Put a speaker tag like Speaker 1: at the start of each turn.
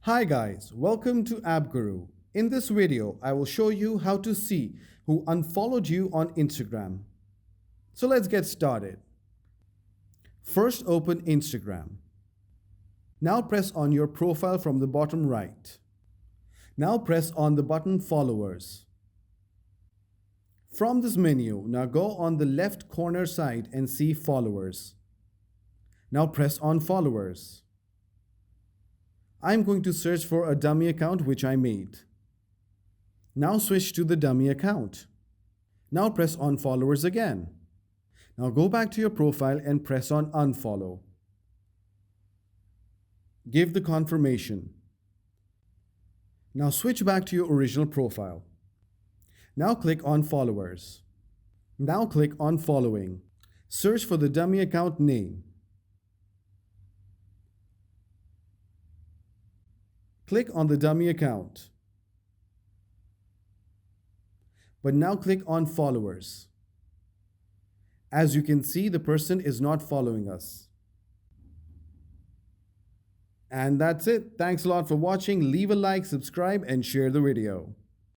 Speaker 1: Hi guys, welcome to App Guru. In this video, I will show you how to see who unfollowed you on Instagram. So let's get started. First open Instagram. Now press on your profile from the bottom right. Now press on the button Followers. From this menu, now go on the left corner side and see Followers. Now press on Followers. I'm going to search for a dummy account which I made. Now switch to the dummy account. Now press on Followers again. Now go back to your profile and press on Unfollow. Give the confirmation. Now switch back to your original profile. Now click on Followers. Now click on Following. Search for the dummy account name. Click on the dummy account. But now click on Followers. As you can see, the person is not following us. And that's it. Thanks a lot for watching. Leave a like, subscribe, and share the video.